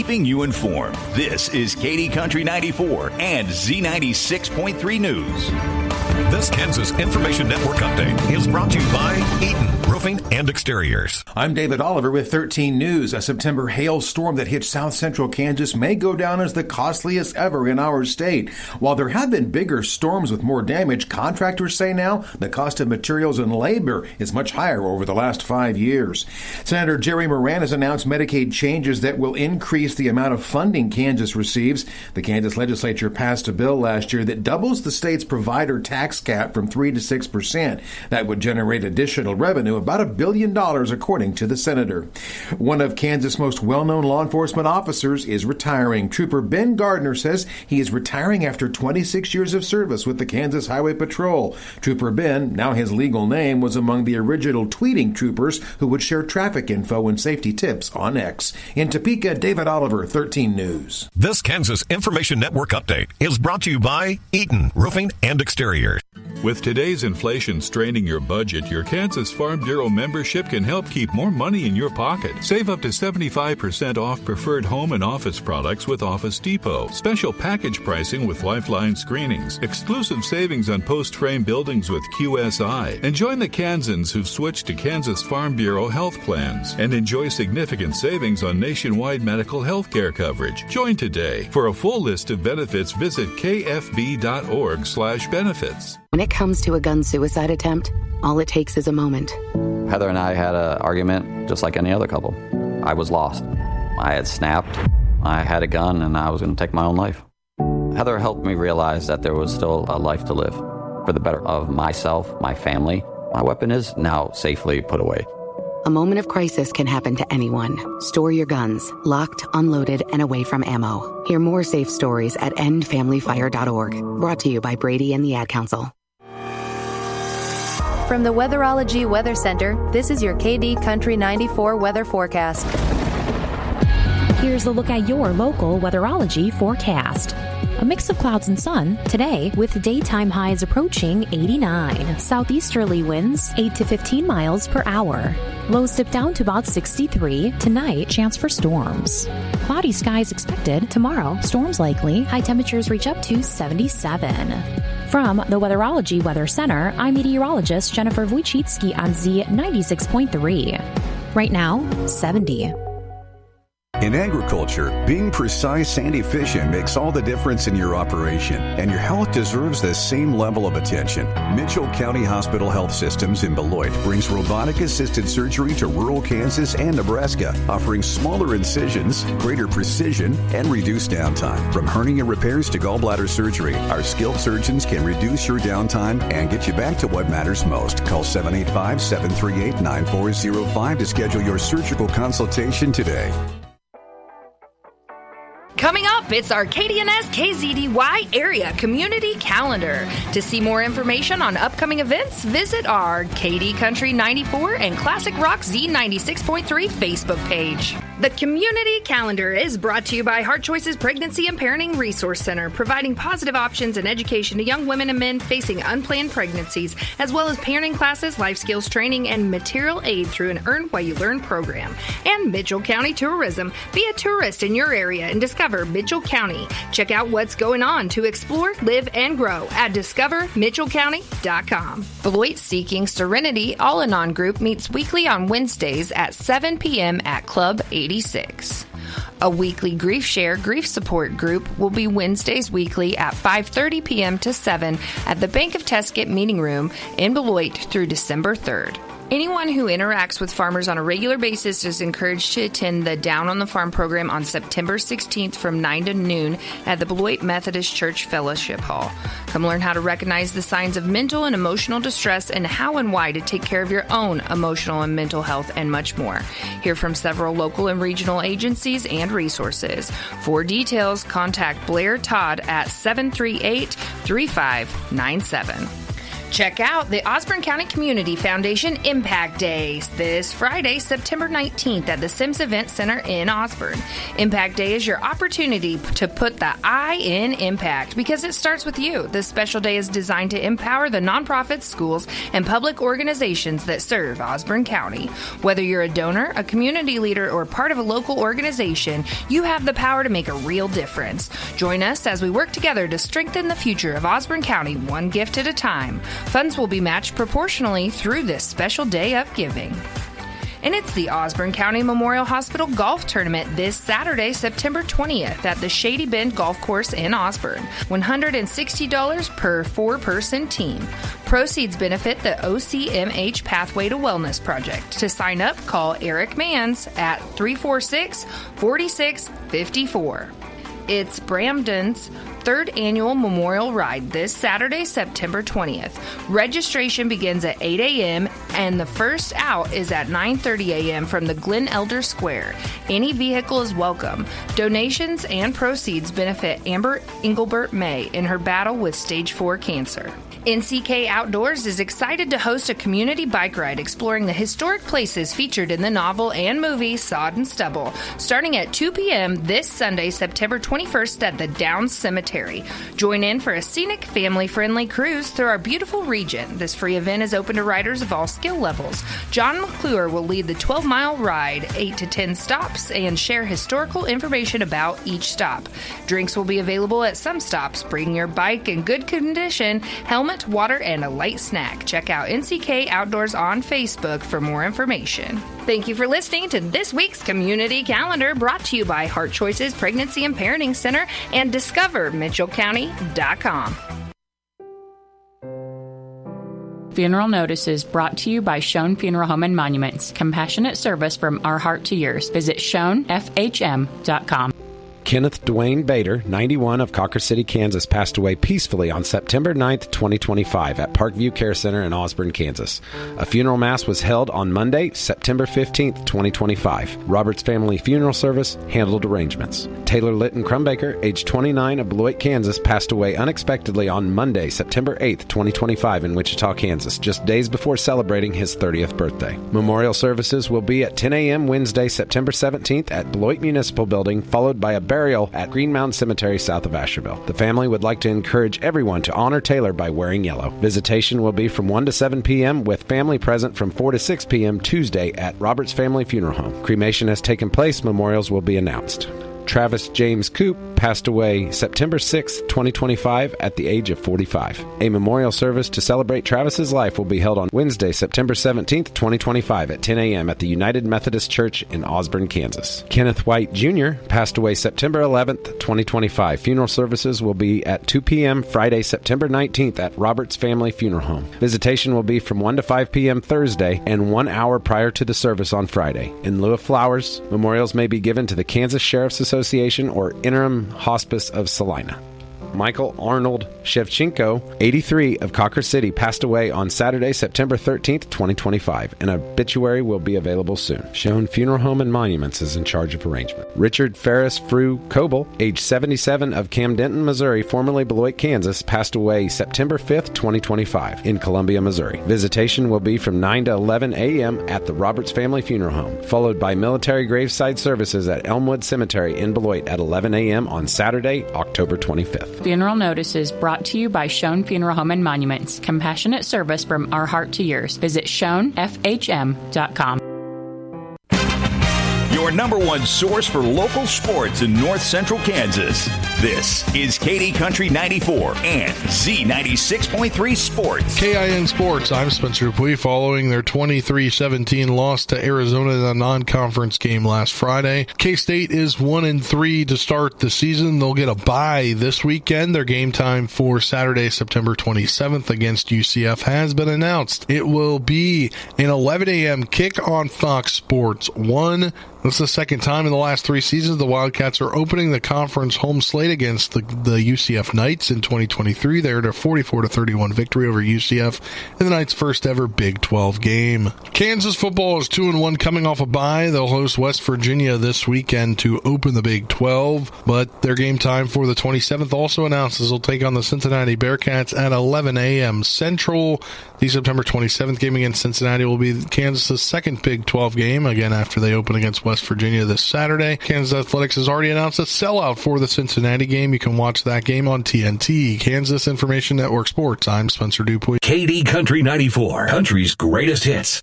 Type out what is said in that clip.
keeping you informed. This is KD Country 94 and Z96.3 News. This Kansas Information Network update is brought to you by Eaton Roofing and Exteriors. I'm David Oliver with 13 News. A September hailstorm that hit south central Kansas may go down as the costliest ever in our state. While there have been bigger storms with more damage, contractors say now the cost of materials and labor is much higher over the last 5 years. Senator Jerry Moran has announced Medicaid changes that will increase the amount of funding Kansas receives. The Kansas legislature passed a bill last year that doubles the state's provider tax cap from 3% to 6%. That would generate additional revenue, about $1 billion, according to the senator. One of Kansas' most well-known law enforcement officers is retiring. Trooper Ben Gardner says he is retiring after 26 years of service with the Kansas Highway Patrol. Trooper Ben, now his legal name, was among the original tweeting troopers who would share traffic info and safety tips on X. In Topeka, David Oliver, 13 News. This Kansas Information Network update is brought to you by Eaton Roofing and Exteriors. With today's inflation straining your budget, your Kansas Farm Bureau membership can help keep more money in your pocket. Save up to 75% off preferred home and office products with Office Depot. Special package pricing with Lifeline screenings. Exclusive savings on post-frame buildings with QSI. And join the Kansans who've switched to Kansas Farm Bureau health plans. And enjoy significant savings on nationwide medical health care coverage. Join today. For a full list of benefits, visit kfb.org/benefits. When it comes to a gun suicide attempt, all it takes is a moment. Heather and I had an argument just like any other couple. I was lost. I had snapped. I had a gun and I was going to take my own life. Heather helped me realize that there was still a life to live for the better of myself, my family. My weapon is now safely put away. A moment of crisis can happen to anyone. Store your guns, locked, unloaded, and away from ammo. Hear more safe stories at endfamilyfire.org. Brought to you by Brady and the Ad Council. From the Weatherology Weather Center, this is your KD Country 94 weather forecast. Here's a look at your local weatherology forecast. A mix of clouds and sun today with daytime highs approaching 89. Southeasterly winds 8 to 15 miles per hour. Lows dip down to about 63. Tonight, chance for storms. Cloudy skies expected. Tomorrow, storms likely. High temperatures reach up to 77. From the Weatherology Weather Center, I'm meteorologist Jennifer Wojcicki on Z96.3. Right now, 70. In agriculture, being precise and efficient makes all the difference in your operation, and your health deserves the same level of attention. Mitchell County Hospital Health Systems in Beloit brings robotic-assisted surgery to rural Kansas and Nebraska, offering smaller incisions, greater precision, and reduced downtime. From hernia repairs to gallbladder surgery, our skilled surgeons can reduce your downtime and get you back to what matters most. Call 785-738-9405 to schedule your surgical consultation today. Coming up, it's our KDNS KZDY Area Community Calendar. To see more information on upcoming events, visit our KD Country 94 and Classic Rock Z96.3 Facebook page. The Community Calendar is brought to you by Heart Choices Pregnancy and Parenting Resource Center, providing positive options and education to young women and men facing unplanned pregnancies, as well as parenting classes, life skills training, and material aid through an Earn While You Learn program. And Mitchell County Tourism. Be a tourist in your area and discover Mitchell County. Check out what's going on to explore, live, and grow at discovermitchellcounty.com. Beloit Seeking Serenity Al-Anon group meets weekly on Wednesdays at 7 p.m. at Club 86. A weekly Grief Share Grief Support group will be Wednesdays weekly at 5:30 p.m. to 7 at the Bank of Tesket Meeting Room in Beloit through December 3rd. Anyone who interacts with farmers on a regular basis is encouraged to attend the Down on the Farm program on September 16th from 9 to noon at the Beloit Methodist Church Fellowship Hall. Come learn how to recognize the signs of mental and emotional distress and how and why to take care of your own emotional and mental health and much more. Hear from several local and regional agencies and resources. For details, contact Blair Todd at 738-3597. Check out the Osborne County Community Foundation Impact Days this Friday, September 19th at the Sims Event Center in Osborne. Impact Day is your opportunity to put the I in impact because it starts with you. This special day is designed to empower the nonprofits, schools, and public organizations that serve Osborne County. Whether you're a donor, a community leader, or part of a local organization, you have the power to make a real difference. Join us as we work together to strengthen the future of Osborne County one gift at a time. Funds will be matched proportionally through this special day of giving. And it's the Osborne County Memorial Hospital Golf Tournament this Saturday, September 20th at the Shady Bend Golf Course in Osborne. $160 per four-person team. Proceeds benefit the OCMH Pathway to Wellness Project. To sign up, call Eric Manns at 346-4654. It's Bramden's third annual Memorial Ride this Saturday, September 20th. Registration begins at 8 a.m. and the first out is at 9:30 a.m. from the Glen Elder Square. Any vehicle is welcome. Donations and proceeds benefit Amber Engelbert May in her battle with stage 4 cancer. NCK Outdoors is excited to host a community bike ride exploring the historic places featured in the novel and movie Sod and Stubble, starting at 2 p.m. this Sunday, September 21st at the Downs Cemetery. Join in for a scenic, family-friendly cruise through our beautiful region. This free event is open to riders of all skill levels. John McClure will lead the 12-mile ride, 8 to 10 stops, and share historical information about each stop. Drinks will be available at some stops. Bring your bike in good condition, helmet, water, and a light snack. Check out NCK Outdoors on Facebook for more information. Thank you for listening to this week's Community Calendar, brought to you by Heart Choices Pregnancy and Parenting Center and DiscoverMitchellCounty.com. Funeral notices brought to you by Schoen Funeral Home and Monuments. Compassionate service from our heart to yours. Visit SchoenFHM.com. Kenneth Dwayne Bader, 91, of Cawker City, Kansas, passed away peacefully on September 9th, 2025 at Parkview Care Center in Osborne, Kansas. A funeral mass was held on Monday, September 15th, 2025. Robert's family funeral service handled arrangements. Taylor Litton Crumbaker, age 29, of Beloit, Kansas, passed away unexpectedly on Monday, September 8th, 2025 in Wichita, Kansas, just days before celebrating his 30th birthday. Memorial services will be at 10 a.m. Wednesday, September 17th at Beloit Municipal Building, followed by a burial at Green Mountain Cemetery south of Asherville. The family would like to encourage everyone to honor Taylor by wearing yellow. Visitation will be from 1 to 7 p.m. with family present from 4 to 6 p.m. Tuesday at Robert's Family Funeral Home. Cremation has taken place. Memorials will be announced. Travis James Coop passed away September 6, 2025 at the age of 45. A memorial service to celebrate Travis's life will be held on Wednesday, September 17, 2025 at 10 a.m. at the United Methodist Church in Osborne, Kansas. Kenneth White Jr. passed away September 11, 2025. Funeral services will be at 2 p.m. Friday, September 19th at Robert's Family Funeral Home. Visitation will be from 1 to 5 p.m. Thursday and 1 hour prior to the service on Friday. In lieu of flowers, memorials may be given to the Kansas Sheriff's Association or Interim Hospice of Salina. Michael Arnold Shevchenko, 83, of Cawker City, passed away on Saturday, September 13th, 2025. An obituary will be available soon. Schoen Funeral Home and Monuments is in charge of arrangement. Richard Ferris Frew Coble, age 77, of Camdenton, Missouri, formerly Beloit, Kansas, passed away September 5th, 2025, in Columbia, Missouri. Visitation will be from 9 to 11 a.m. at the Roberts Family Funeral Home, followed by military graveside services at Elmwood Cemetery in Beloit at 11 a.m. on Saturday, October 25th. Funeral notices brought to you by Schoen Funeral Home and Monuments. Compassionate service from our heart to yours. Visit SchoenFHM.com. Your number one source for local sports in north central Kansas. This is KD Country 94 and Z96.3 Sports. KIN Sports, I'm Spencer Dupuis. Following their 23-17 loss to Arizona in a non-conference game last Friday, K-State is 1-3 to start the season. They'll get a bye this weekend. Their game time for Saturday, September 27th against UCF has been announced. It will be an 11 a.m. kick on Fox Sports 1 This is the second time in the last 3 seasons the Wildcats are opening the conference home slate against the UCF Knights in 2023. They had a 44-31 victory over UCF in the Knights' first ever Big 12 game. Kansas football is 2-1 coming off a bye. They'll host West Virginia this weekend to open the Big 12, but their game time for the 27th also announces they'll take on the Cincinnati Bearcats at 11 a.m. Central. The September 27th game against Cincinnati will be Kansas' second Big 12 game, again after they open against West Virginia this Saturday. Kansas Athletics has already announced a sellout for the Cincinnati game. You can watch that game on TNT. Kansas Information Network Sports. I'm Spencer Dupuy. KD Country 94, country's greatest hits.